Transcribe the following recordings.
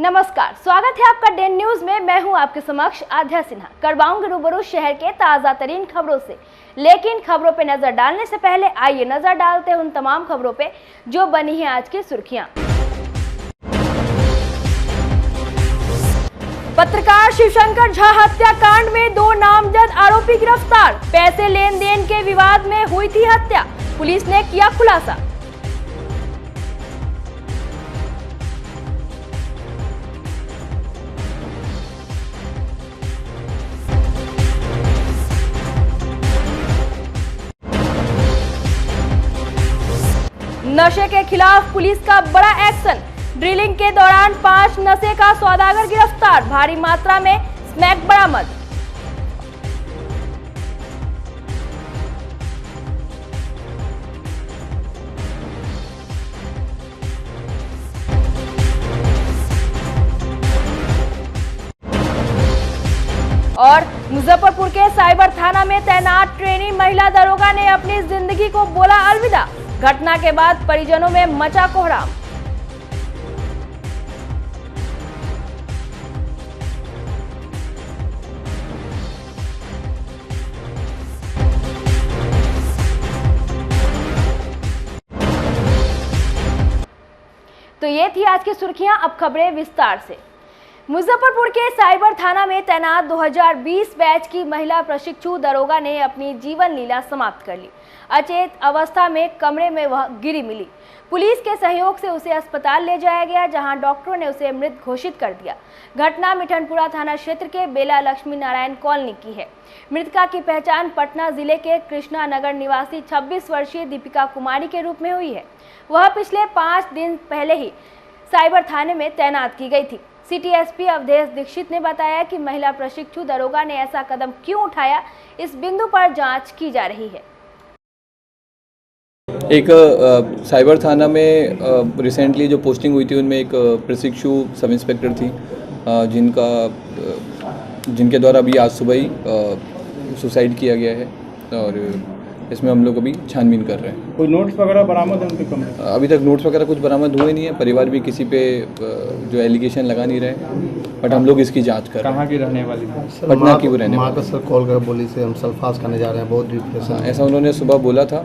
नमस्कार, स्वागत है आपका डेन न्यूज में। मैं हूं आपके समक्ष आध्या सिन्हा। करवाऊंगी रूबरू शहर के ताजा तरीन खबरों से, लेकिन खबरों पे नजर डालने से पहले आइए नजर डालते हैं उन तमाम खबरों पे जो बनी है आज की सुर्खियां। पत्रकार शिवशंकर झा हत्याकांड में 2 नामजद आरोपी गिरफ्तार। पैसे लेन देन के विवाद में हुई थी हत्या, पुलिस ने किया खुलासा। नशे के खिलाफ पुलिस का बड़ा एक्शन। ड्रिलिंग के दौरान 5 नशे का सौदागर गिरफ्तार, भारी मात्रा में स्मैक बरामद। और मुजफ्फरपुर के साइबर थाना में तैनात ट्रेनी महिला दरोगा ने अपनी जिंदगी को बोला अलविदा। घटना के बाद परिजनों में मचा कोहराम। तो ये थी आज की सुर्खियां, अब खबरें विस्तार से। मुजफ्फरपुर के साइबर थाना में तैनात 2020 बैच की महिला प्रशिक्षु दरोगा ने अपनी जीवन लीला समाप्त कर ली। अचेत अवस्था में कमरे में वह गिरी मिली। पुलिस के सहयोग से उसे अस्पताल ले जाया गया, जहां डॉक्टरों ने उसे मृत घोषित कर दिया। घटना मिठनपुरा थाना क्षेत्र के बेला लक्ष्मी नारायण कॉलोनी की है। मृतका की पहचान पटना जिले के कृष्णा नगर निवासी 26 वर्षीय दीपिका कुमारी के रूप में हुई है। वह पिछले 5 दिन पहले ही साइबर थाने में तैनात की गई थी। सिटी एसपी अवधेश दीक्षित ने बताया कि महिला प्रशिक्षु दरोगा ने ऐसा कदम क्यों उठाया, इस बिंदु पर जांच की जा रही है। एक साइबर थाना में रिसेंटली जो पोस्टिंग हुई थी उनमें एक प्रशिक्षु सब इंस्पेक्टर थी जिनके द्वारा अभी आज सुबह ही सुसाइड किया गया है, और इसमें हम लोग अभी छानबीन कर रहे हैं। कोई नोट्स वगैरह बरामद है उनके कमरे? अभी तक नोट्स वगैरह कुछ बरामद हुए नहीं है। परिवार भी किसी पे जो एलिगेशन लगा नहीं रहे, बट हम लोग इसकी जांच कर रहे हैं। कहाँ की रहने वाली? पटना की वो रहने वाली। सर कॉल कर बोली से हम सल्फास खाने जा रहे हैं, बहुत डिप्रेशन। ऐसा उन्होंने सुबह बोला था,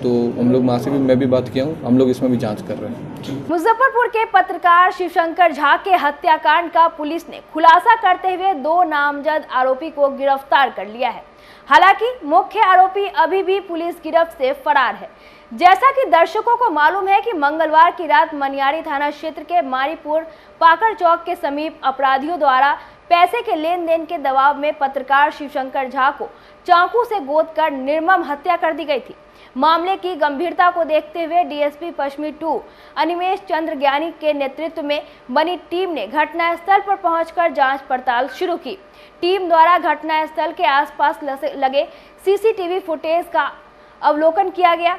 तो हम लोग माँ से भी मैं भी बात किया हूँ, हम लोग इसमें भी जाँच कर रहे हैं। मुजफ्फरपुर के पत्रकार शिवशंकर झा के हत्याकांड का पुलिस ने खुलासा करते हुए 2 नामजद आरोपी को गिरफ्तार कर लिया है। हालांकि मुख्य आरोपी अभी भी पुलिस गिरफ्त से फरार है। जैसा कि दर्शकों को मालूम है कि मंगलवार की रात मनियारी थाना क्षेत्र के मारीपुर पाकड़ चौक के समीप अपराधियों द्वारा पैसे के लेन देन के दबाव में पत्रकार शिवशंकर झा को चाकू से गोदकर निर्मम हत्या कर दी गई थी। मामले की गंभीरता को देखते हुए डीएसपी पश्चिमी 2 अनिमेश चंद्र ज्ञानी के नेतृत्व में बनी टीम ने घटनास्थल पर पहुंचकर जांच पड़ताल शुरू की। टीम द्वारा घटनास्थल के आसपास लगे सीसीटीवी फुटेज का अवलोकन किया गया।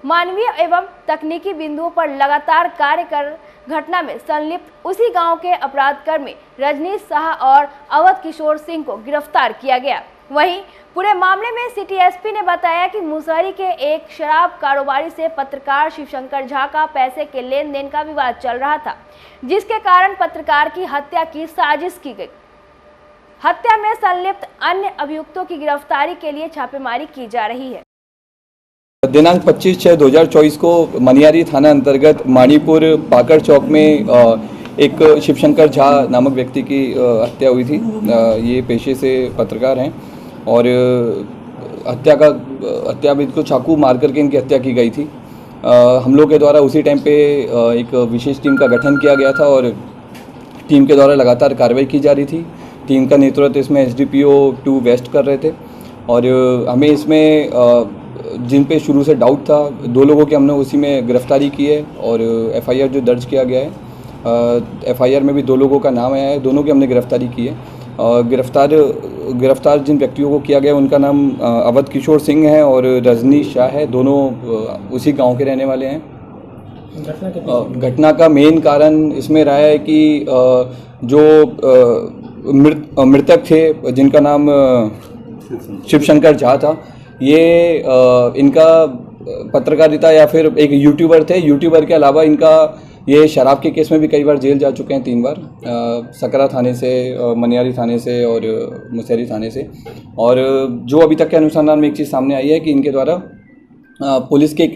मानवीय एवं तकनीकी बिंदुओं पर लगातार कार्य कर घटना में संलिप्त उसी गांव के अपराधकर्मी रजनीश शाह और अवध किशोर सिंह को गिरफ्तार किया गया। वहीं पूरे मामले में सिटी एसपी ने बताया कि मुसहरी के एक शराब कारोबारी से पत्रकार शिवशंकर झा का पैसे के लेन देन का विवाद चल रहा था, जिसके कारण पत्रकार की हत्या की साजिश की गई। हत्या में संलिप्त अन्य अभियुक्तों की गिरफ्तारी के लिए छापेमारी की जा रही है। दिनांक 25/6/2024 को मनियारी थाना अंतर्गत माणीपुर पाकड़ चौक में एक शिवशंकर झा नामक व्यक्ति की हत्या हुई थी। ये पेशे से पत्रकार हैं और हत्या में इनको चाकू मार करके इनकी हत्या की गई थी। हम लोग के द्वारा उसी टाइम पे एक विशेष टीम का गठन किया गया था और टीम के द्वारा लगातार कार्रवाई की जा रही थी। टीम का नेतृत्व इसमें SDPO 2 वेस्ट कर रहे थे और हमें इसमें जिन पे शुरू से डाउट था 2 लोगों की हमने उसी में गिरफ्तारी की है और FIR जो दर्ज किया गया है, FIR में भी 2 लोगों का नाम आया है, दोनों की हमने गिरफ्तारी की है। गिरफ्तार जिन व्यक्तियों को किया गया उनका नाम अवध किशोर सिंह है और रजनीश शाह है, दोनों उसी गांव के रहने वाले हैं। घटना का मेन कारण इसमें रहा है कि जो मृतक थे जिनका नाम शिवशंकर झा था, ये इनका पत्रकारिता या फिर एक यूट्यूबर थे। यूट्यूबर के अलावा इनका ये शराब के केस में भी कई बार जेल जा चुके हैं, 3 बार, सकरा थाने से, मनियारी थाने से और मुसहरी थाने से। और जो अभी तक के अनुसंधान में एक चीज़ सामने आई है कि इनके द्वारा पुलिस के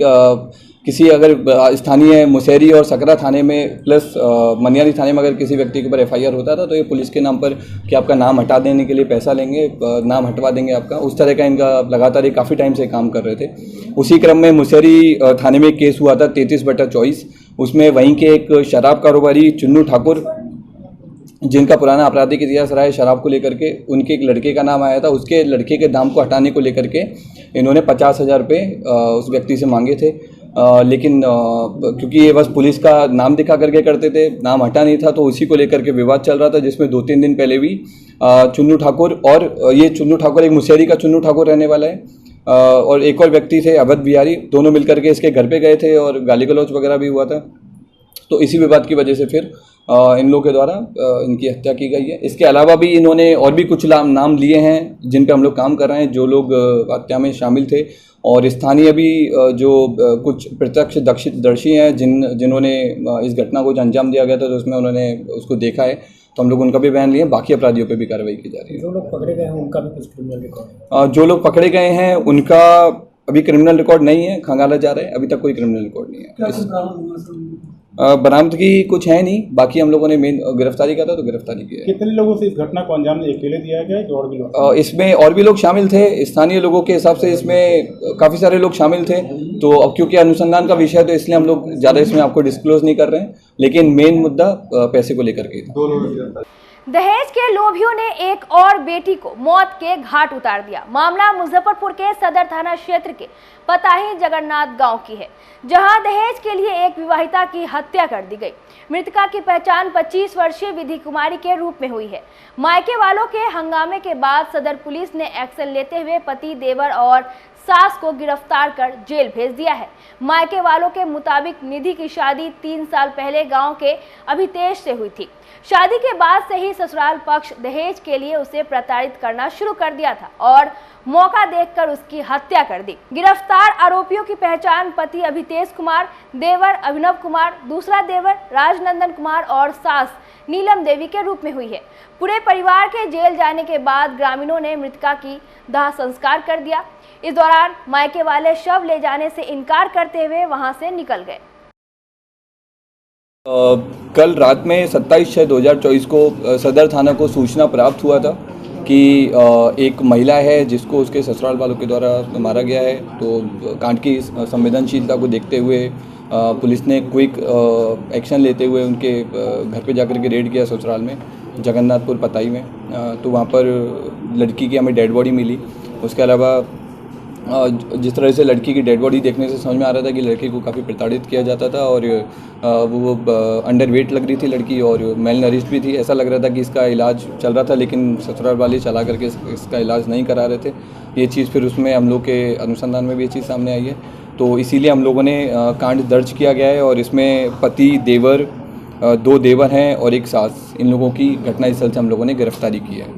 किसी अगर स्थानीय मुसहरी और सकरा थाने में प्लस मनियारी थाने में अगर किसी व्यक्ति के ऊपर FIR होता था तो ये पुलिस के नाम पर कि आपका नाम हटा देने के लिए पैसा लेंगे, नाम हटवा देंगे आपका, उस तरह का इनका लगातार ये काफ़ी टाइम से काम कर रहे थे। उसी क्रम में मुसहरी थाने में एक केस हुआ था 33/24, उसमें वहीं के एक शराब कारोबारी चुन्नू ठाकुर, जिनका पुराना आपराधिक इतिहास रहा है शराब को लेकर के, उनके एक लड़के का नाम आया था। उसके लड़के के दाम को हटाने को लेकर के इन्होंने 50,000 रुपये उस व्यक्ति से मांगे थे, लेकिन क्योंकि ये बस पुलिस का नाम दिखा करके करते थे, नाम हटा नहीं था, तो उसी को लेकर के विवाद चल रहा था, जिसमें 2-3 दिन पहले भी चुन्नू ठाकुर, और ये चुन्नू ठाकुर एक मुसहरी का चुन्नू ठाकुर रहने वाला है, और एक और व्यक्ति थे अवध बिहारी, दोनों मिलकर के इसके घर पे गए थे और गाली गलौज वगैरह भी हुआ था। तो इसी विवाद की वजह से फिर इन लोगों के द्वारा इनकी हत्या की गई है। इसके अलावा भी इन्होंने और भी कुछ नाम लिए हैं जिन पे हम लोग काम कर रहे हैं, जो लोग हत्या में शामिल थे, और स्थानीय भी जो कुछ प्रत्यक्षदर्शी हैं जिन्होंने इस घटना को अंजाम दिया गया था, तो उसमें उन्होंने उसको देखा है, तो हम लोग उनका भी बयान लिए। बाकी अपराधियों पे भी कार्रवाई की जा रही है। जो लोग पकड़े गए हैं उनका भी कुछ क्रिमिनल रिकॉर्ड? जो लोग पकड़े गए हैं उनका अभी क्रिमिनल रिकॉर्ड नहीं है, खंगाला जा रहा है, अभी तक कोई क्रिमिनल रिकॉर्ड नहीं है। बरामदगी कुछ है नहीं, बाकी हम लोगों ने मेन गिरफ्तारी का था तो गिरफ्तारी की है। कितने लोगों से इस घटना को अंजाम अकेले दिया गया है कि और भी लोग? इसमें और भी लोग शामिल थे, स्थानीय लोगों के हिसाब से इसमें काफ़ी सारे लोग शामिल थे। तो अब क्योंकि अनुसंधान का विषय है तो इसलिए हम लोग ज़्यादा इसमें आपको डिस्क्लोज नहीं कर रहे हैं, लेकिन मेन मुद्दा पैसे को लेकर के था। दहेज के लोभियों ने एक और बेटी को मौत के घाट उतार दिया। मामला मुजफ्फरपुर के सदर थाना क्षेत्र के पताही जगन्नाथ गांव की है, जहां दहेज के लिए एक विवाहिता की हत्या कर दी गई। मृतका की पहचान 25 वर्षीय विधि कुमारी के रूप में हुई है। मायके वालों के हंगामे के बाद सदर पुलिस ने एक्शन लेते हुए पति, देवर और सास को गिरफ्तार कर जेल भेज दिया है। मायके वालों के मुताबिक निधि की शादी 3 साल पहले गांव के अभितेश से हुई थी। शादी के बाद से ही ससुराल पक्ष दहेज के लिए उसे प्रताड़ित करना शुरू कर दिया था और मौका देखकर उसकी हत्या कर दी। गिरफ्तार आरोपियों की पहचान पति अभितेश कुमार, देवर अभिनव कुमार, दूसरा देवर राजनंदन कुमार और सास नीलम देवी के रूप में हुई है। पूरे परिवार के जेल जाने के बाद ग्रामीणों ने मृतका की दाह संस्कार कर दिया। इस दौरान मायके वाले शव ले जाने से इनकार करते हुए वहां से निकल गए। कल रात में 27/6/2024 को सदर थाना को सूचना प्राप्त हुआ था कि एक महिला है जिसको उसके ससुराल वालों के द्वारा मारा गया है। तो कांड की संवेदनशीलता को देखते हुए पुलिस ने क्विक एक्शन लेते हुए उनके घर पे जाकर के रेड किया ससुराल में, जगन्नाथपुर पताई में। तो वहाँ पर लड़की की हमें डेड बॉडी मिली। उसके अलावा जिस तरह से लड़की की डेड बॉडी देखने से समझ में आ रहा था कि लड़की को काफ़ी प्रताड़ित किया जाता था और वो अंडर वेट लग रही थी लड़की और मेल नरिश्ड भी थी। ऐसा लग रहा था कि इसका इलाज चल रहा था, लेकिन ससुराल वाले चला करके इसका इलाज नहीं करा रहे थे। ये चीज़ फिर उसमें हम लोग के अनुसंधान में भी ये चीज़ सामने आई है, तो इसीलिए हम लोगों ने कांड दर्ज किया गया है। और इसमें पति, देवर, 2 देवर हैं और एक सास, इन लोगों की घटनास्थल से हम लोगों ने गिरफ्तारी की है।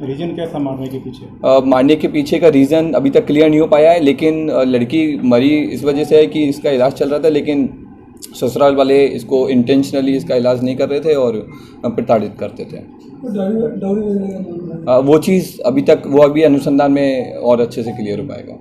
रीजन क्या मारने के पीछे? मारने के पीछे का रीज़न अभी तक क्लियर नहीं हो पाया है, लेकिन लड़की मरी इस वजह से है कि इसका इलाज चल रहा था, लेकिन ससुराल वाले इसको इंटेंशनली इसका इलाज नहीं कर रहे थे और प्रताड़ित करते थे। वो चीज़ अभी अनुसंधान में और अच्छे से क्लियर हो पाएगा।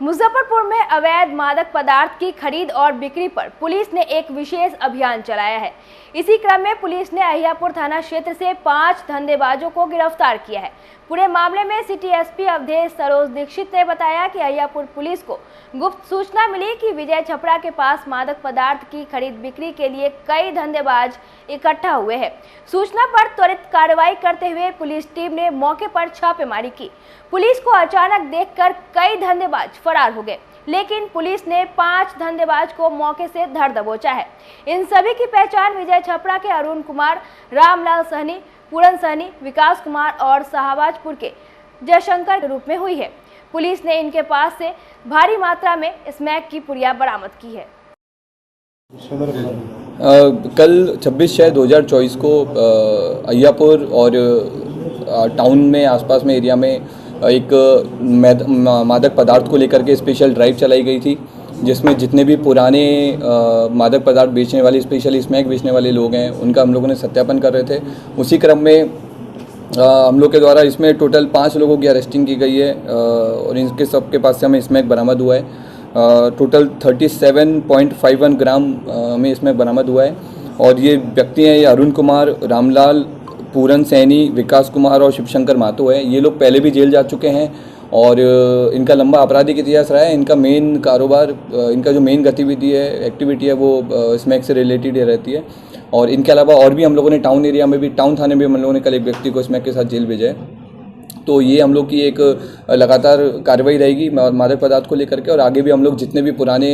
मुजफ्फरपुर में अवैध मादक पदार्थ की खरीद और बिक्री पर पुलिस ने एक विशेष अभियान चलाया है। इसी क्रम में पुलिस ने अहियापुर थाना क्षेत्र से 5 धंधेबाजों को गिरफ्तार किया है। पूरे मामले में सिटी एसपी अवधेश सरोज दीक्षित ने बताया कि अहियापुर पुलिस को गुप्त सूचना मिली कि विजय छपरा के पास मादक पदार्थ की खरीद बिक्री के लिए कई धंधेबाज इकट्ठा हुए हैं। सूचना पर त्वरित कार्रवाई करते हुए पुलिस टीम ने मौके पर छापेमारी की। पुलिस को अचानक देखकर कई धंधेबाज फरार हो गए, लेकिन पुलिस ने 5 धंधेबाज को मौके से धर दबोचा है। इन सभी की पहचान विजय छपरा के अरुण कुमार, रामलाल सहनी, पूरन सहनी, विकास कुमार और शाहबाजपुर के जयशंकर के रूप में हुई है। पुलिस ने इनके पास से भारी मात्रा में स्मैक की पुड़िया बरामद की है। कल 26/6/2024 को अहियापुर और टाउन में आसपास में एरिया में एक मादक पदार्थ को लेकर के स्पेशल ड्राइव चलाई गई थी। जिसमें जितने भी पुराने मादक पदार्थ बेचने वाले, स्पेशली स्मैक बेचने वाले लोग हैं, उनका हम लोगों ने सत्यापन कर रहे थे। उसी क्रम में हम लोग के द्वारा इसमें टोटल 5 लोगों की अरेस्टिंग की गई है और इनके सबके पास से हमें स्मैक बरामद हुआ है। टोटल 37.51 ग्राम हमें स्मैक बरामद हुआ है और ये व्यक्ति हैं, ये अरुण कुमार, रामलाल, पूरन सैनी, विकास कुमार और शिवशंकर महतो है। ये लोग पहले भी जेल जा चुके हैं और इनका लंबा आपराधिक इतिहास रहा है। इनका मेन कारोबार, इनका जो मेन गतिविधि है, एक्टिविटी है, वो स्मैक से रिलेटेड रहती है। और इनके अलावा और भी हम लोगों ने टाउन एरिया में भी, टाउन थाने में हम लोगों ने कल एक व्यक्ति को स्मैक के साथ जेल भेजा है। तो ये हम लोग की एक लगातार कार्रवाई रहेगी मादक पदार्थ को लेकर के, और आगे भी हम लोग जितने भी पुराने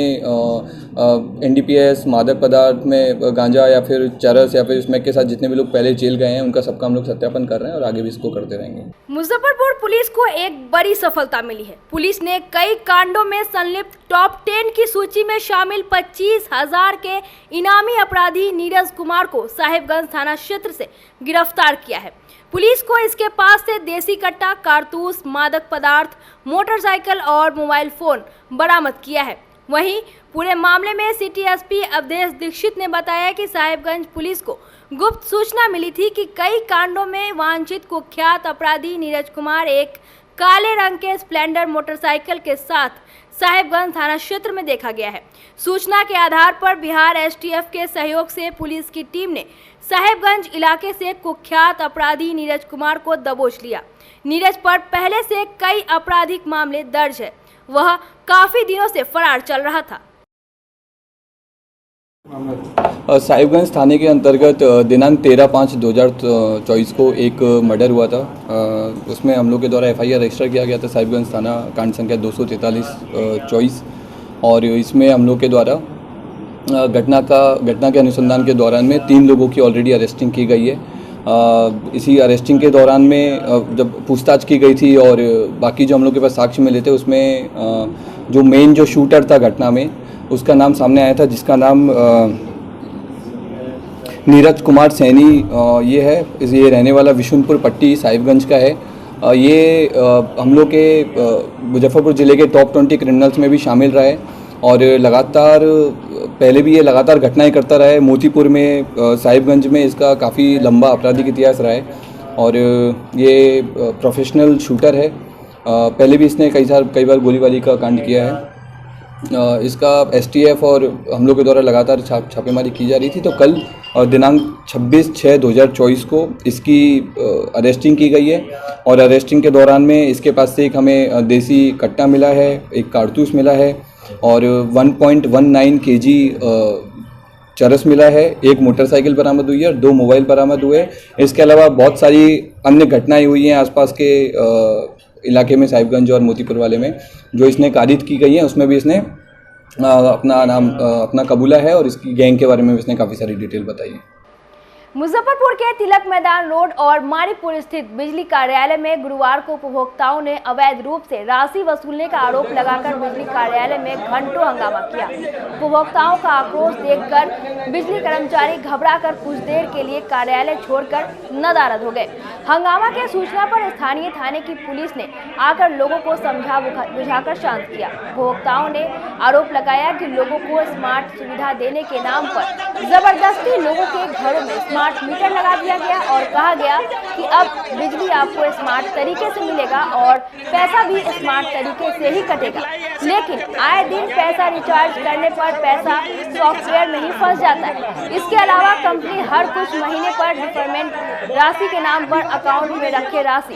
NDPS मादक पदार्थ में गांजा या फिर चरस या फिर स्मैक के साथ जितने भी लोग पहले जेल गए हैं, उनका सबका हम लोग सत्यापन कर रहे हैं और आगे भी इसको करते रहेंगे। मुजफ्फरपुर पुलिस को एक बड़ी सफलता मिली है। पुलिस ने कई कांडों में संलिप्त टॉप 10 की सूची में शामिल 25,000 के इनामी अपराधी नीरज कुमार को साहिबगंज थाना क्षेत्र से गिरफ्तार किया है। पुलिस को इसके पास से देसी कट्टा, कारतूस, मादक पदार्थ, मोटरसाइकिल और मोबाइल फोन बरामद किया है। वहीं पूरे मामले में सिटी SP अवधेश दीक्षित ने बताया कि साहिबगंज पुलिस को गुप्त सूचना मिली थी कि कई कांडों में वांछित कुख्यात अपराधी नीरज कुमार एक काले रंग के स्प्लेंडर मोटरसाइकिल के साथ साहिबगंज थाना क्षेत्र में देखा गया है। सूचना के आधार पर बिहार STF के सहयोग से पुलिस की टीम ने साहिबगंज इलाके से कुख्यात अपराधी नीरज कुमार को दबोच लिया। नीरज पर पहले से कई आपराधिक मामले दर्ज है। वह काफी दिनों से फरार चल रहा था। साहिबगंज थाने के अंतर्गत दिनांक 13/5/2024 को एक मर्डर हुआ था। उसमें हम लोग के द्वारा FIR रजिस्टर किया गया था साहिबगंज थाना कांड संख्या 243/24 और इसमें हम लोग के द्वारा घटना के अनुसंधान के दौरान में 3 लोगों की ऑलरेडी अरेस्टिंग की गई है। इसी अरेस्टिंग के दौरान में जब पूछताछ की गई थी और बाकी जो हम लोग के पास साक्ष्य मिले थे, उसमें जो मेन जो शूटर था घटना में, उसका नाम सामने आया था, जिसका नाम नीरज कुमार सैनी ये है। ये रहने वाला विशुनपुर पट्टी साहिबगंज का है। ये हम लोग के मुजफ्फरपुर ज़िले के टॉप 20 क्रिमिनल्स में भी शामिल रहा है और लगातार पहले भी ये लगातार घटनाएं करता रहा है। मोतीपुर में, साहिबगंज में इसका काफ़ी लंबा आपराधिक इतिहास रहा है और ये प्रोफेशनल शूटर है। पहले भी इसने कई बार गोलीबारी का कांड किया है। इसका STF और हम लोग के द्वारा लगातार छापेमारी की जा रही थी। तो कल दिनांक 26/6/2024 को इसकी अरेस्टिंग की गई है और अरेस्टिंग के दौरान में इसके पास से एक हमें देसी कट्टा मिला है, एक कारतूस मिला है और 1.19 kg चरस मिला है। एक मोटरसाइकिल बरामद हुई है और 2 मोबाइल बरामद हुए। इसके अलावा बहुत सारी अन्य घटनाएं हुई हैं आसपास के इलाके में, साहिबगंज और मोतीपुर वाले में, जो इसने कारित की गई हैं। उसमें भी इसने अपना कबूला है और इसकी गैंग के बारे में इसने काफ़ी सारी डिटेल बताई है। मुजफ्फरपुर के तिलक मैदान रोड और मारीपुर स्थित बिजली कार्यालय में गुरुवार को उपभोक्ताओं ने अवैध रूप से राशि वसूलने का आरोप लगाकर बिजली कार्यालय में घंटों हंगामा किया। उपभोक्ताओं का आक्रोश देखकर बिजली कर्मचारी घबराकर कुछ देर के लिए कार्यालय छोड़कर नदारद हो गए। हंगामा के सूचना पर स्थानीय थाने की पुलिस ने आकर लोगों को समझा बुझाकर शांत किया। उपभोक्ताओं ने आरोप लगाया कि लोगों को स्मार्ट सुविधा देने के नाम पर जबरदस्ती लोगों के घरों में स्मार्ट मीटर लगा दिया गया और कहा गया कि अब बिजली आपको स्मार्ट तरीके से मिलेगा और पैसा भी स्मार्ट तरीके से ही कटेगा। लेकिन आए दिन पैसा रिचार्ज करने पर पैसा सॉफ्टवेयर में ही फंस जाता है। इसके अलावा कंपनी हर कुछ महीने पर डिफरमेंट राशि के नाम पर अकाउंट में रखे राशि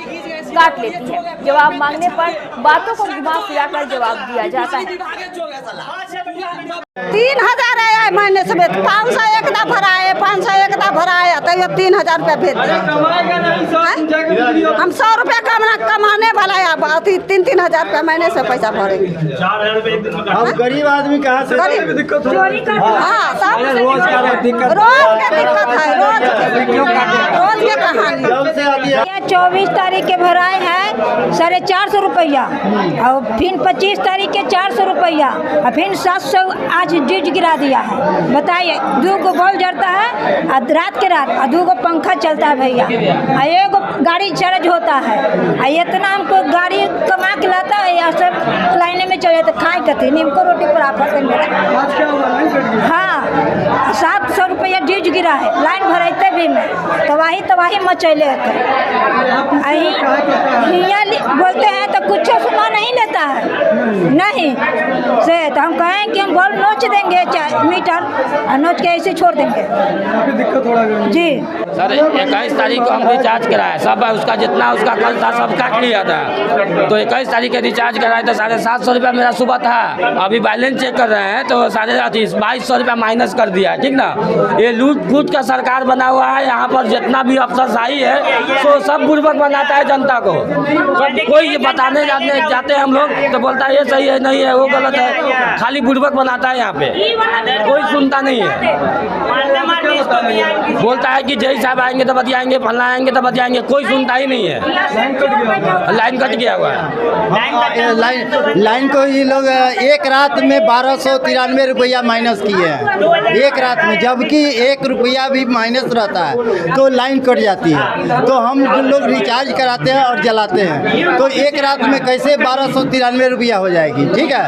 काट लेती है। जवाब मांगने पर बातों को घुमा फिरा कर जवाब दिया जाता है। 3000 आया महीने से 500 एकदा भराए, 500 एकदा भराए, तैयो 3000 रुपया भेज दिए। हम 100 रुपया कमाने वाला है, 3-3 हजार रुपया महीने से पैसा भरेंगे। हम गरीब आदमी कहाँ से दिक्कत है? हाँ, सब रोज के दिक्कत है, रोज के कहानी। 24 तारीख के भराए हैं 450 रुपया और फिर 25 तारीख के 400 रुपया और फिर 700 आज ड्यूज गिरा दिया है। बताइए, 2 गो बल्ब जलता है और रात के रात और 2 गो पंखा चलता है भैया, और 1 गो गाड़ी चार्ज होता है। इतना हमको गाड़ी कमा के लाता है या सब लाइने में चले तो खाए देते थे, नीमको रोटी पर आफत है मेरा। आज क्या हुआ, लाइन कट गई? हाँ, 700 रुपया ड्यूज गिरा है, लाइन भरते भी में तबाही मचैले थे। बोलते हैं तो कुछ सुना नहीं लेता है, नहीं से तो हम कहें कि हम बॉल नोच देंगे मीटर और नोच के ऐसे छोड़ देंगे। दिक्कत हो रहा है जी सर, 21 तारीख को हम रिचार्ज कराए, सब उसका जितना उसका कल था सब काट लिया था। तो 21 तारीख के रिचार्ज कराए तो 750 रुपया मेरा सुबह था। अभी बैलेंस चेक कर रहे हैं तो 2200 रुपया माइनस कर दिया है, ठीक ना। ये लूट फूट का सरकार बना हुआ है। यहाँ पर जितना भी अफसरशाही है तो सब बुर्बक बनाता है जनता को। कोई ये बताने जाते हैं हम लोग तो बोलता है ये सही है, नहीं है वो गलत है, खाली बुर्बक बनाता है। यहाँ पे कोई सुनता नहीं है, बोलता है कि जय साहब आएंगे तो बतियाएंगे, फलना आएंगे तो बतियाएंगे, कोई सुनता ही नहीं है। लाइन कट गया हुआ है। लाइन को ये लोग एक रात में 1293 रुपया माइनस किए हैं, एक रात में, जबकि 1 रुपया भी माइनस रहता है तो लाइन कट जाती है। तो हम जो लोग रिचार्ज कराते हैं और जलाते हैं तो एक रात में कैसे 1293 रुपया हो जाएगी, ठीक है।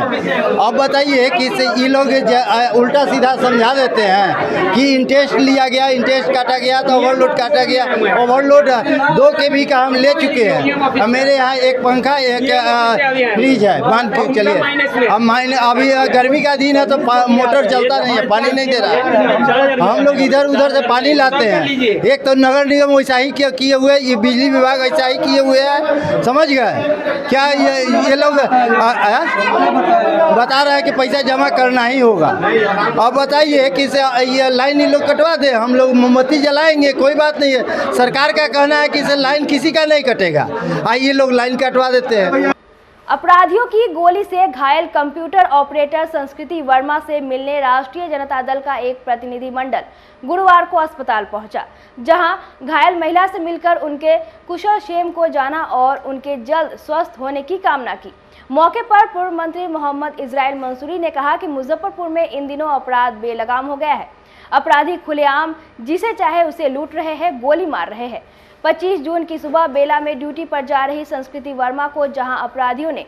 अब बताइए कि ये लोग उल्टा सीधा समझा देते हैं कि इंटरेस्ट लिया गया, इंटरेस्ट काटा गया तो ओवरलोड काटा गया। ओवरलोड 2 kV का हम ले चुके हैं। मेरे यहाँ एक पंखा एक फ्रिज है, मान के चलिए। अब अभी गर्मी का दिन है तो मोटर चलता नहीं है, पानी नहीं दे रहा है। हम लोग इधर उधर से पानी लाते हैं। एक तो नगर निगम वैसा ही किए हुए, ये बिजली विभाग ऐसा ही किए हुए है, समझ गए क्या। ये लोग बता रहे हैं कि पैसा जमा करना ही होगा। अब बताइए कि ये लाइन ये लोग कटवा दे, हम लोग मोमबत्ती जलाएंगे, कोई बात नहीं है। सरकार का कहना है कि लाइन किसी का नहीं कटेगा, आइए लोग लाइन कटवा देते हैं। अपराधियों की गोली से घायल कंप्यूटर ऑपरेटर संस्कृति वर्मा से मिलने राष्ट्रीय जनता दल का एक प्रतिनिधिमंडल गुरुवार को अस्पताल पहुंचा, जहां घायल महिला से मिलकर उनके कुशल क्षेम को जाना और उनके जल्द स्वस्थ होने की कामना की। मौके पर पूर्व मंत्री मोहम्मद इजराइल मंसूरी ने कहा कि मुजफ्फरपुर में इन दिनों अपराध बेलगाम हो गया है। अपराधी खुलेआम जिसे चाहे उसे लूट रहे हैं, गोली मार रहे हैं। 25 जून की सुबह बेला में ड्यूटी पर जा रही संस्कृति वर्मा को जहां अपराधियों ने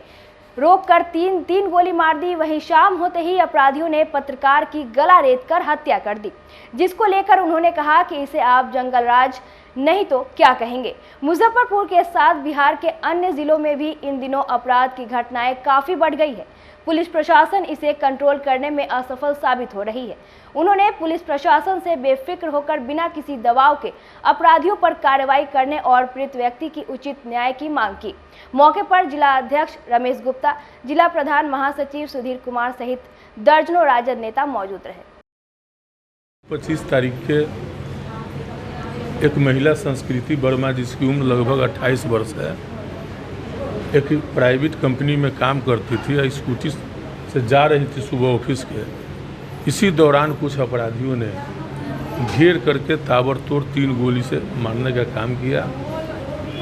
रोककर तीन गोली मार दी, वहीं शाम होते ही अपराधियों ने पत्रकार की गला रेतकर हत्या कर दी, जिसको लेकर उन्होंने कहा कि इसे आप जंगल राज नहीं तो क्या कहेंगे। मुजफ्फरपुर के साथ बिहार के अन्य जिलों में भी इन दिनों अपराध की घटनाएं काफी बढ़ गई है। पुलिस प्रशासन इसे कंट्रोल करने में असफल साबित हो रही है। उन्होंने पुलिस प्रशासन से बेफिक्र होकर बिना किसी दबाव के अपराधियों पर कार्रवाई करने और पीड़ित व्यक्ति की उचित न्याय की मांग की। मौके पर जिला अध्यक्ष रमेश गुप्ता, जिला प्रधान महासचिव सुधीर कुमार सहित दर्जनों राजद नेता मौजूद रहे। 25 तारीख के एक महिला संस्कृति वर्मा, जिसकी उम्र लगभग 28 वर्ष है, एक प्राइवेट कंपनी में काम करती थी, स्कूटी से जा रही थी सुबह ऑफिस के। इसी दौरान कुछ अपराधियों ने घेर करके ताबड़तोड़ 3 गोली से मारने का काम किया।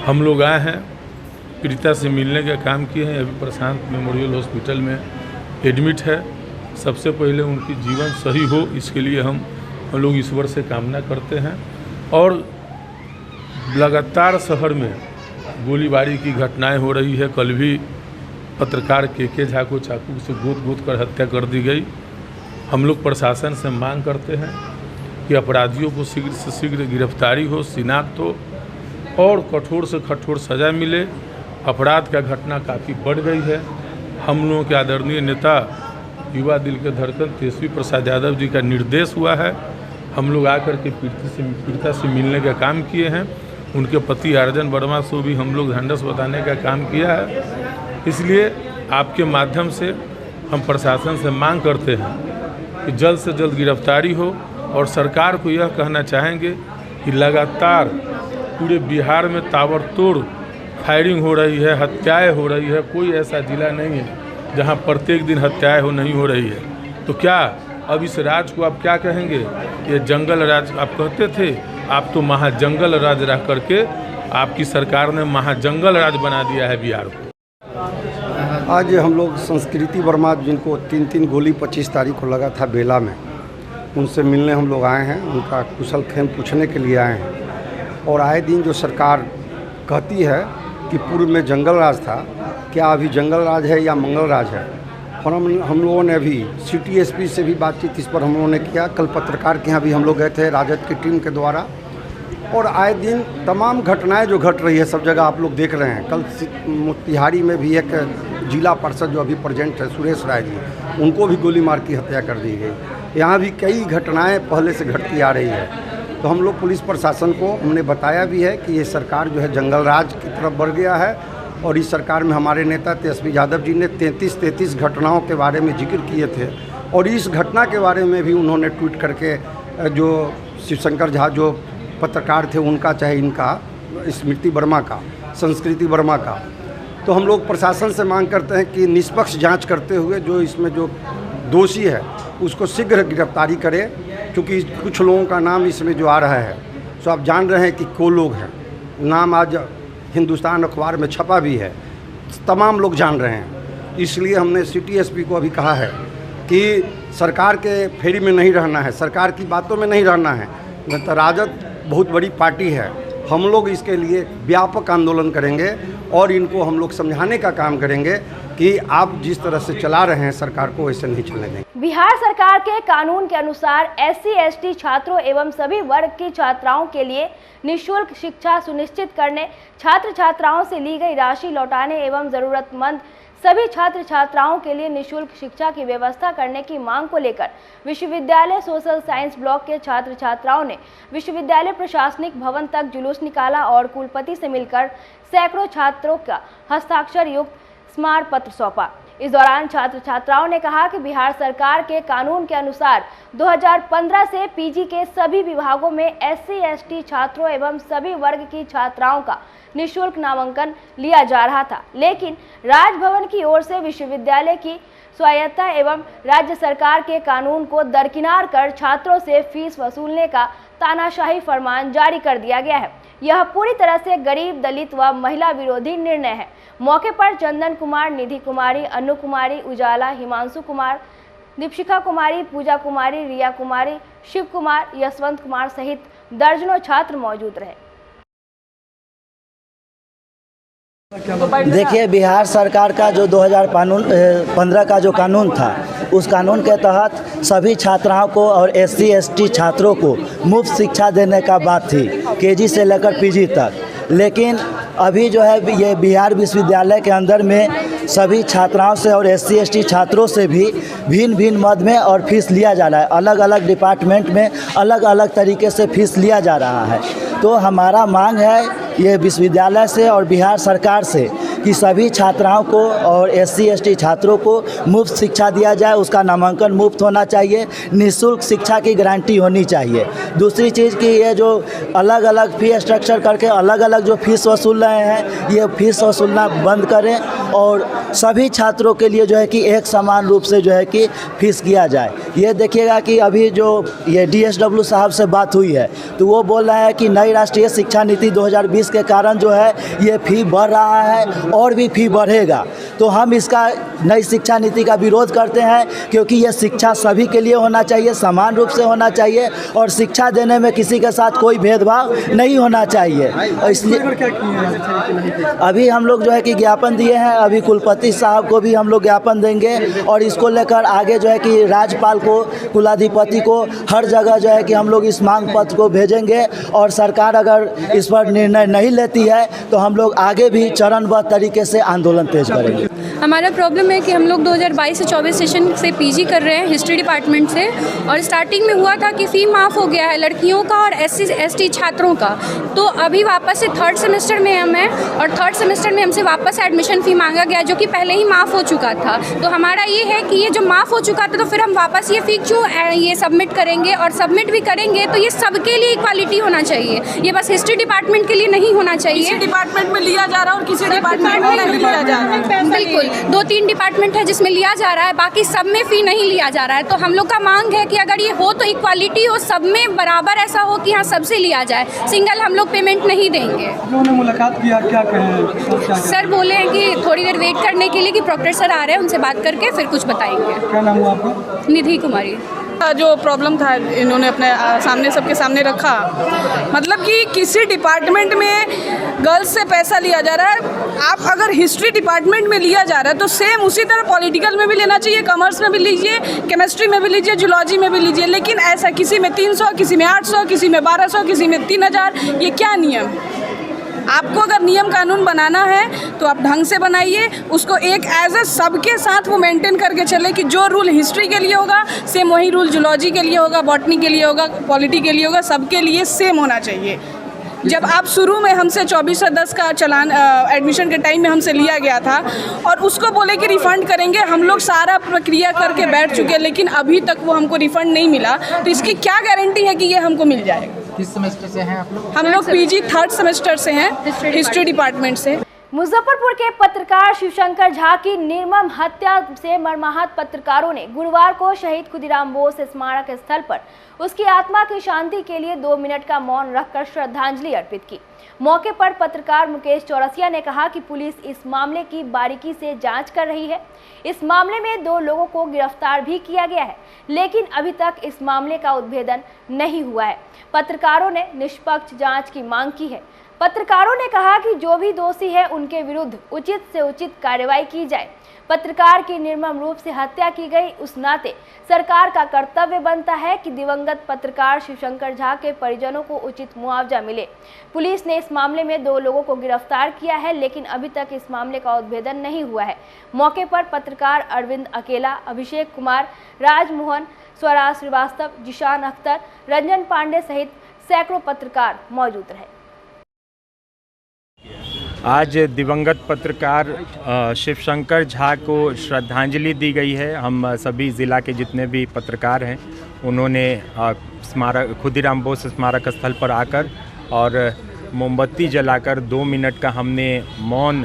हम लोग आए हैं, पीड़िता से मिलने का काम किए हैं। अभी प्रशांत मेमोरियल हॉस्पिटल में एडमिट है। सबसे पहले उनकी जीवन सही हो, इसके लिए हम लोग ईश्वर से कामना करते हैं। और लगातार शहर में गोलीबारी की घटनाएं हो रही है। कल भी पत्रकार के झा को चाकू से गोद कर हत्या कर दी गई। हम लोग प्रशासन से मांग करते हैं कि अपराधियों को शीघ्र से शीघ्र गिरफ्तारी हो, शिनाख्त हो और कठोर से कठोर सज़ा मिले। अपराध का घटना काफ़ी बढ़ गई है। हम लोगों के आदरणीय नेता युवा दिल के धड़कन तेजस्वी प्रसाद यादव जी का निर्देश हुआ है। हम लोग आकर के पीड़िता से मिलने का काम किए हैं। उनके पति अर्जुन वर्मा से भी हम लोग ढांढस बताने का काम किया है। इसलिए आपके माध्यम से हम प्रशासन से मांग करते हैं कि जल्द से जल्द गिरफ्तारी हो। और सरकार को यह कहना चाहेंगे कि लगातार पूरे बिहार में ताबड़तोड़ फायरिंग हो रही है, हत्याएं हो रही है। कोई ऐसा जिला नहीं है जहां प्रत्येक दिन हत्याएं हो नहीं हो रही है। तो क्या अब इस राज को आप क्या कहेंगे? ये जंगल राज आप कहते थे, आप तो महाजंगल राज रह करके आपकी सरकार ने महाजंगल राज बना दिया है बिहार को। आज हम लोग संस्कृति वर्मा, जिनको 3 गोली 25 तारीख को लगा था बेला में, उनसे मिलने हम लोग आए हैं। उनका कुशल क्षेम पूछने के लिए आए हैं। और आए दिन जो सरकार कहती है कि पूर्व में जंगल राज था, क्या अभी जंगल राज है या मंगल राज है? और हम लोगों ने अभी सिटी एसपी से भी बातचीत इस पर हम लोगों ने किया। कल पत्रकार के यहाँ भी हम लोग गए थे राजद की टीम के द्वारा। और आए दिन तमाम घटनाएं जो घट रही है सब जगह आप लोग देख रहे हैं। कल मोतिहारी में भी एक जिला पार्षद जो अभी प्रेजेंट है सुरेश राय जी, उनको भी गोली मार की हत्या कर दी गई। यहाँ भी कई घटनाएं पहले से घटती आ रही है। तो हम लोग पुलिस प्रशासन को हमने बताया भी है कि ये सरकार जो है जंगल राज की तरफ बढ़ गया है। और इस सरकार में हमारे नेता तेजस्वी यादव जी ने 33 घटनाओं के बारे में जिक्र किए थे। और इस घटना के बारे में भी उन्होंने ट्वीट करके जो शिवशंकर झा जो पत्रकार थे उनका चाहे इनका स्मृति वर्मा का, संस्कृति वर्मा का, तो हम लोग प्रशासन से मांग करते हैं कि निष्पक्ष जांच करते हुए जो इसमें जो दोषी है उसको शीघ्र गिरफ्तारी करे। क्योंकि कुछ लोगों का नाम इसमें जो आ रहा है सो आप जान रहे हैं कि को लोग हैं, नाम आज हिंदुस्तान अखबार में छपा भी है, तमाम लोग जान रहे हैं। इसलिए हमने सिटी एसपी को अभी कहा है कि सरकार के फेरी में नहीं रहना है, सरकार की बातों में नहीं रहना है। तो राजद बहुत बड़ी पार्टी है, हम लोग इसके लिए व्यापक आंदोलन करेंगे और इनको हम लोग समझाने का काम करेंगे कि आप जिस तरह से चला रहे हैं सरकार को वैसे नहीं चलने देंगे। बिहार सरकार के कानून के अनुसार SC/ST छात्रों एवं सभी वर्ग की छात्राओं के लिए निःशुल्क शिक्षा सुनिश्चित करने, छात्र छात्राओं से ली गई राशि लौटाने एवं जरूरतमंद सभी छात्र छात्राओं के लिए निःशुल्क शिक्षा की व्यवस्था करने की मांग को लेकर विश्वविद्यालय सोशल साइंस ब्लॉक के छात्र छात्राओं ने विश्वविद्यालय प्रशासनिक भवन तक जुलूस निकाला और कुलपति से मिलकर सैकड़ों छात्रों का हस्ताक्षर युक्त स्मारक पत्र सौंपा। इस दौरान छात्र छात्राओं ने कहा कि बिहार सरकार के कानून के अनुसार 2015 से पीजी के सभी विभागों में SC/ST छात्रों एवं सभी वर्ग की छात्राओं का निःशुल्क नामांकन लिया जा रहा था, लेकिन राजभवन की ओर से विश्वविद्यालय की स्वायत्तता एवं राज्य सरकार के कानून को दरकिनार कर छात्रों से फीस वसूलने का तानाशाही फरमान जारी कर दिया गया है। यह पूरी तरह से गरीब, दलित व महिला विरोधी निर्णय है। मौके पर चंदन कुमार, निधि कुमारी, अनु कुमारी, उजाला, हिमांशु कुमार, दीपशिखा कुमारी, पूजा कुमारी, रिया कुमारी, शिव कुमार, यशवंत कुमार सहित दर्जनों छात्र मौजूद रहे। देखिए, बिहार सरकार का जो 2015 का जो कानून था, उस कानून के तहत सभी छात्राओं को और SC/ST छात्रों को मुफ्त शिक्षा देने का बात थी, KG से लेकर PG तक। लेकिन अभी जो है ये बिहार विश्वविद्यालय के अंदर में सभी छात्राओं से और SC/ST छात्रों से भी भिन्न मद में और फीस लिया जा रहा है। अलग अलग डिपार्टमेंट में अलग अलग तरीके से फीस लिया जा रहा है। तो हमारा मांग है ये विश्वविद्यालय से और बिहार सरकार से कि सभी छात्राओं को और SC/ST छात्रों को मुफ्त शिक्षा दिया जाए, उसका नामांकन मुफ्त होना चाहिए, निःशुल्क शिक्षा की गारंटी होनी चाहिए। दूसरी चीज़ कि ये जो अलग अलग फी स्ट्रक्चर करके अलग अलग जो फीस वसूल रहे हैं, ये फीस वसूलना बंद करें और सभी छात्रों के लिए जो है कि एक समान रूप से जो है कि फीस किया जाए। ये देखिएगा कि अभी जो ये DSW साहब से बात हुई है तो वो बोल रहे हैं कि नई राष्ट्रीय शिक्षा नीति 2020 के कारण जो है ये फ़ी बढ़ रहा है और भी फ़ी बढ़ेगा। तो हम इसका नई शिक्षा नीति का विरोध करते हैं, क्योंकि ये शिक्षा सभी के लिए होना चाहिए, समान रूप से होना चाहिए और शिक्षा देने में किसी के साथ कोई भेदभाव नहीं होना चाहिए। इसलिए अभी हम लोग जो है कि ज्ञापन दिए हैं, अभी कुलपति साहब को भी हम लोग ज्ञापन देंगे और इसको लेकर आगे जो है कि राज्यपाल को, कुलाधिपति को, हर जगह जो है कि हम लोग इस मांग पत्र को भेजेंगे और सरकार अगर इस पर निर्णय नहीं लेती है तो हम लोग आगे भी चरणबद्ध तरीके से आंदोलन तेज करेंगे। हमारा प्रॉब्लम है कि हम लोग 2022 से 24 सेशन से PG कर रहे हैं हिस्ट्री डिपार्टमेंट से, और स्टार्टिंग में हुआ था कि फ़ी माफ़ हो गया है लड़कियों का और SC/ST छात्रों का। तो अभी वापस से 3rd सेमेस्टर में हम हैं और 3rd सेमेस्टर में हमसे वापस एडमिशन फ़ी मांगा गया, जो कि पहले ही माफ़ हो चुका था। तो हमारा ये है कि ये जो माफ़ हो चुका था तो फिर हम वापस ये फ़ी क्यों ये सबमिट करेंगे, और सबमिट भी करेंगे तो ये सबके लिए इक्वालिटी होना चाहिए, ये बस हिस्ट्री डिपार्टमेंट के लिए नहीं होना चाहिए। किसी डिपार्टमेंट में लिया जा रहा है और किसी डिपार्टमेंट में नहीं लिया जा रहा है। बिल्कुल, 2-3 डिपार्टमेंट है जिसमें लिया जा रहा है, बाकी सब में फ़ी नहीं लिया जा रहा है। तो हम लोग का मांग है कि अगर ये हो तो इक्वालिटी हो, सब में बराबर ऐसा हो कि हाँ सबसे लिया जाए, सिंगल हम लोग पेमेंट नहीं देंगे। उन्होंने मुलाकात किया, क्या कहें? सर बोले हैं कि थोड़ी देर वेट करने के लिए कि प्रोक्टर सर आ रहे हैं, उनसे बात करके फिर कुछ बताएंगे। क्या नाम हुआ आपका? निधि कुमारी। जो प्रॉब्लम था इन्होंने अपने सामने सबके सामने रखा, मतलब कि किसी डिपार्टमेंट में गर्ल्स से पैसा लिया जा रहा है। आप अगर हिस्ट्री डिपार्टमेंट में लिया जा रहा है तो सेम उसी तरह पॉलिटिकल में भी लेना चाहिए, कॉमर्स में भी लीजिए, केमिस्ट्री में भी लीजिए, जूलॉजी में भी लीजिए। लेकिन ऐसा किसी में 300, किसी में 800, किसी में 1200, किसी में 3000, ये क्या नियम? आपको अगर नियम कानून बनाना है तो आप ढंग से बनाइए, उसको एक एज ए सबके साथ वो मेंटेन करके चले कि जो रूल हिस्ट्री के लिए होगा सेम वही रूल जूलॉजी के लिए होगा, बॉटनी के लिए होगा, पॉलिटी के लिए होगा, सबके लिए सेम होना चाहिए। जब आप शुरू में हमसे 2410 का चालान एडमिशन के टाइम में हमसे लिया गया था और उसको बोले कि रिफ़ंड करेंगे, हम लोग सारा प्रक्रिया करके बैठ चुके, लेकिन अभी तक वो हमको रिफ़ंड नहीं मिला, तो इसकी क्या गारंटी है कि ये हमको मिल जाएगा? किस सेमेस्टर से हैं आप लोग? हम लोग पीजी 3rd सेमेस्टर से हैं, हिस्ट्री डिपार्टमेंट से। मुजफ्फरपुर के पत्रकार शिवशंकर झा की निर्मम हत्या से मर्माहत पत्रकारों ने गुरुवार को शहीद खुदीराम बोस स्मारक स्थल पर उसकी आत्मा की शांति के लिए 2 मिनट का मौन रखकर श्रद्धांजलि अर्पित की। मौके पर पत्रकार मुकेश चौरसिया ने कहा कि पुलिस इस मामले की बारीकी से जांच कर रही है। इस मामले में 2 लोगों को गिरफ्तार भी किया गया है, लेकिन अभी तक इस मामले का उद्भेदन नहीं हुआ है। पत्रकारों ने निष्पक्ष जांच की मांग की है। पत्रकारों ने कहा कि जो भी दोषी है उनके विरुद्ध उचित से उचित कार्रवाई की जाए। पत्रकार की निर्मम रूप से हत्या की गई, उस नाते सरकार का कर्तव्य बनता है कि दिवंगत पत्रकार शिवशंकर झा के परिजनों को उचित मुआवजा मिले। पुलिस ने इस मामले में 2 लोगों को गिरफ्तार किया है, लेकिन अभी तक इस मामले का उद्भेदन नहीं हुआ है। मौके पर पत्रकार अरविंद अकेला, अभिषेक कुमार, राजमोहन, स्वराज श्रीवास्तव, जिशान अख्तर, रंजन पांडे सहित सैकड़ों पत्रकार मौजूद रहे। आज दिवंगत पत्रकार शिवशंकर झा को श्रद्धांजलि दी गई है। हम सभी ज़िला के जितने भी पत्रकार हैं उन्होंने स्मारक खुदीराम बोस स्मारक स्थल पर आकर और मोमबत्ती जलाकर 2 मिनट का हमने मौन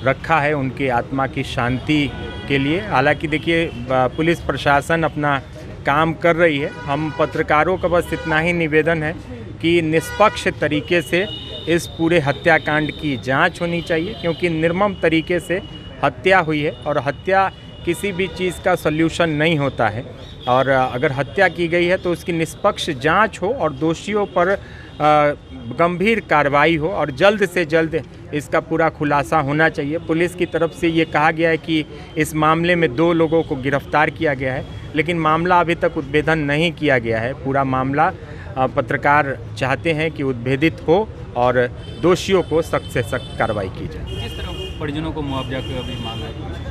रखा है उनकी आत्मा की शांति के लिए। हालांकि देखिए पुलिस प्रशासन अपना काम कर रही है। हम पत्रकारों का बस इतना ही निवेदन है कि निष्पक्ष तरीके से इस पूरे हत्याकांड की जांच होनी चाहिए, क्योंकि निर्मम तरीके से हत्या हुई है और हत्या किसी भी चीज़ का सल्यूशन नहीं होता है। और अगर हत्या की गई है तो उसकी निष्पक्ष जांच हो और दोषियों पर गंभीर कार्रवाई हो और जल्द से जल्द इसका पूरा खुलासा होना चाहिए। पुलिस की तरफ से ये कहा गया है कि इस मामले में 2 लोगों को गिरफ्तार किया गया है, लेकिन मामला अभी तक उद्भेदन नहीं किया गया है। पूरा मामला पत्रकार चाहते हैं कि उद्भेदित हो और दोषियों को सख्त से सख्त कार्रवाई की जाए। किस तरह परिजनों को मुआवजा की अभी मांग है?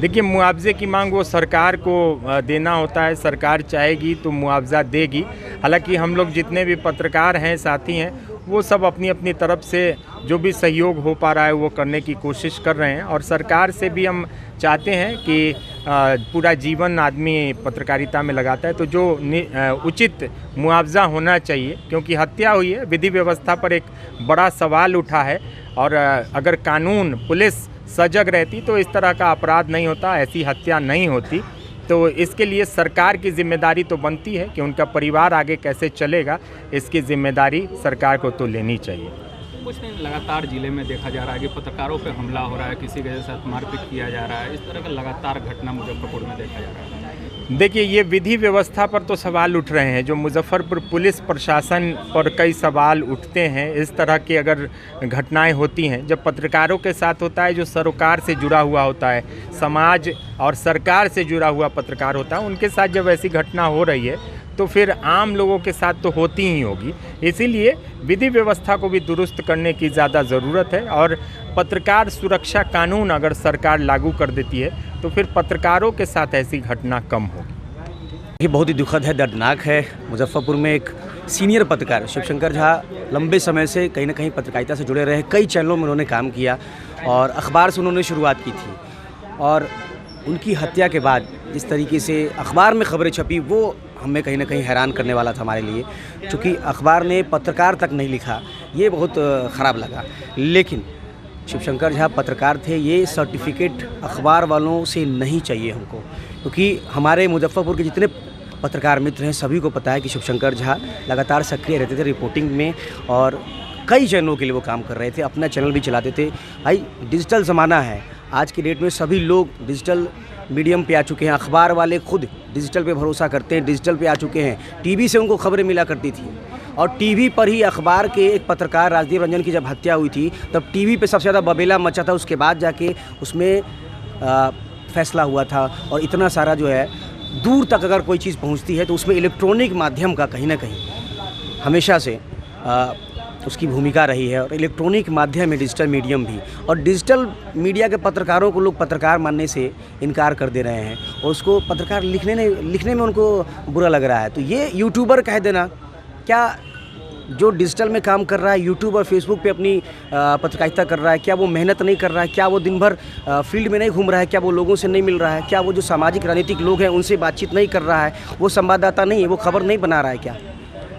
देखिए मुआवजे की मांग वो सरकार को देना होता है, सरकार चाहेगी तो मुआवजा देगी। हालांकि हम लोग जितने भी पत्रकार हैं, साथी हैं, वो सब अपनी अपनी तरफ से जो भी सहयोग हो पा रहा है वो करने की कोशिश कर रहे हैं। और सरकार से भी हम चाहते हैं कि पूरा जीवन आदमी पत्रकारिता में लगाता है तो जो उचित मुआवजा होना चाहिए, क्योंकि हत्या हुई है, विधि व्यवस्था पर एक बड़ा सवाल उठा है। और अगर कानून पुलिस सजग रहती तो इस तरह का अपराध नहीं होता, ऐसी हत्या नहीं होती। तो इसके लिए सरकार की जिम्मेदारी तो बनती है कि उनका परिवार आगे कैसे चलेगा, इसकी जिम्मेदारी सरकार को तो लेनी चाहिए। कुछ दिन लगातार जिले में देखा जा रहा है कि पत्रकारों पे हमला हो रहा है, किसी के साथ मारपीट किया जा रहा है, इस तरह का लगातार घटना मुजफ्फरपुर में देखा जा रहा है। देखिए ये विधि व्यवस्था पर तो सवाल उठ रहे हैं, जो मुजफ्फरपुर पुलिस प्रशासन पर कई सवाल उठते हैं। इस तरह की अगर घटनाएं होती हैं, जब पत्रकारों के साथ होता है, जो सरोकार से जुड़ा हुआ होता है, समाज और सरकार से जुड़ा हुआ पत्रकार होता है, उनके साथ जब ऐसी घटना हो रही है तो फिर आम लोगों के साथ तो होती ही होगी। इसीलिए विधि व्यवस्था को भी दुरुस्त करने की ज़्यादा ज़रूरत है और पत्रकार सुरक्षा कानून अगर सरकार लागू कर देती है तो फिर पत्रकारों के साथ ऐसी घटना कम होगी। ये बहुत ही दुखद है, दर्दनाक है। मुजफ्फरपुर में एक सीनियर पत्रकार शिवशंकर झा लंबे समय से कहीं ना कहीं पत्रकारिता से जुड़े रहे। कई चैनलों में उन्होंने काम किया और अखबार से उन्होंने शुरुआत की थी। और उनकी हत्या के बाद जिस तरीके से अखबार में खबरें छपी वो हमें कहीं ना कहीं हैरान करने वाला था हमारे लिए, क्योंकि अखबार ने पत्रकार तक नहीं लिखा, ये बहुत ख़राब लगा। लेकिन शिवशंकर झा पत्रकार थे, ये सर्टिफिकेट अखबार वालों से नहीं चाहिए हमको, क्योंकि हमारे मुजफ्फरपुर के जितने पत्रकार मित्र हैं सभी को पता है कि शिवशंकर झा लगातार सक्रिय रहते थे रिपोर्टिंग में और कई चैनलों के लिए वो काम कर रहे थे, अपना चैनल भी चलाते थे। भाई डिजिटल ज़माना है, आज की डेट में सभी लोग डिजिटल मीडियम पे आ चुके हैं। अखबार वाले खुद डिजिटल पे भरोसा करते हैं, डिजिटल पे आ चुके हैं। टीवी से उनको खबरें मिला करती थी और टीवी पर ही अखबार के एक पत्रकार राजदीप रंजन की जब हत्या हुई थी तब टीवी पे सबसे ज़्यादा बबेला मचा था, उसके बाद जाके उसमें फैसला हुआ था। और इतना सारा जो है दूर तक अगर कोई चीज़ पहुंचती है तो उसमें इलेक्ट्रॉनिक माध्यम का कहीं ना कहीं हमेशा से उसकी भूमिका रही है। और इलेक्ट्रॉनिक माध्यम है डिजिटल मीडियम भी, और डिजिटल मीडिया के पत्रकारों को लोग पत्रकार मानने से इनकार कर दे रहे हैं और उसको पत्रकार लिखने में उनको बुरा लग रहा है। तो ये यूट्यूबर कह देना, क्या जो डिजिटल में काम कर रहा है, यूट्यूब और फेसबुक पे अपनी पत्रकारिता कर रहा है, क्या वो मेहनत नहीं कर रहा है? क्या वो दिन भर फील्ड में नहीं घूम रहा है? क्या वो लोगों से नहीं मिल रहा है? क्या वो जो सामाजिक राजनीतिक लोग हैं उनसे बातचीत नहीं कर रहा है? वो संवाददाता नहीं है, वो खबर नहीं बना रहा है? क्या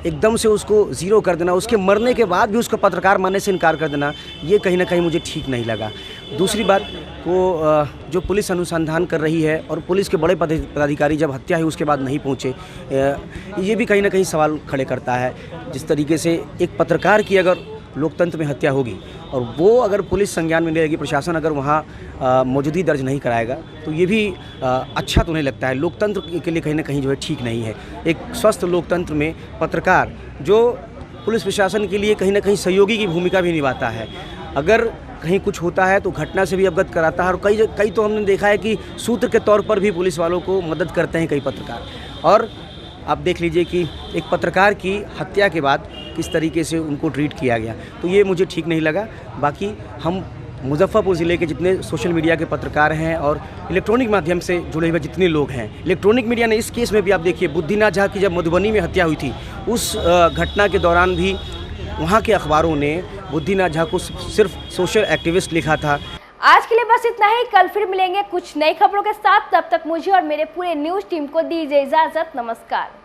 एकदम से उसको ज़ीरो कर देना, उसके मरने के बाद भी उसको पत्रकार मानने से इनकार कर देना, ये कहीं ना कहीं मुझे ठीक नहीं लगा। दूसरी बात को जो पुलिस अनुसंधान कर रही है और पुलिस के बड़े पदाधिकारी जब हत्या हुई उसके बाद नहीं पहुँचे, ये भी कहीं ना कहीं सवाल खड़े करता है। जिस तरीके से एक पत्रकार की अगर लोकतंत्र में हत्या होगी और वो अगर पुलिस संज्ञान में लेगी, प्रशासन अगर वहाँ मौजूदगी दर्ज नहीं कराएगा, तो ये भी अच्छा तो नहीं लगता है। लोकतंत्र के लिए कहीं ना कहीं जो है ठीक नहीं है। एक स्वस्थ लोकतंत्र में पत्रकार जो पुलिस प्रशासन के लिए कहीं ना कहीं सहयोगी की भूमिका भी निभाता है, अगर कहीं कुछ होता है तो घटना से भी अवगत कराता है। और कई तो हमने देखा है कि सूत्र के तौर पर भी पुलिस वालों को मदद करते हैं कई पत्रकार। और आप देख लीजिए कि एक पत्रकार की हत्या के बाद किस तरीके से उनको ट्रीट किया गया, तो ये मुझे ठीक नहीं लगा। बाकी हम मुजफ्फरपुर ज़िले के जितने सोशल मीडिया के पत्रकार हैं और इलेक्ट्रॉनिक माध्यम से जुड़े हुए जितने लोग हैं, इलेक्ट्रॉनिक मीडिया ने इस केस में भी आप देखिए बुद्धिनाथ झा की जब मधुबनी में हत्या हुई थी, उस घटना के दौरान भी वहाँ के अखबारों ने बुद्धिनाथ झा को सिर्फ सोशल एक्टिविस्ट लिखा था। आज के लिए बस इतना ही। कल फिर मिलेंगे कुछ नई खबरों के साथ। तब तक मुझे और मेरे पूरे न्यूज़ टीम को दीजिए इजाज़त। नमस्कार।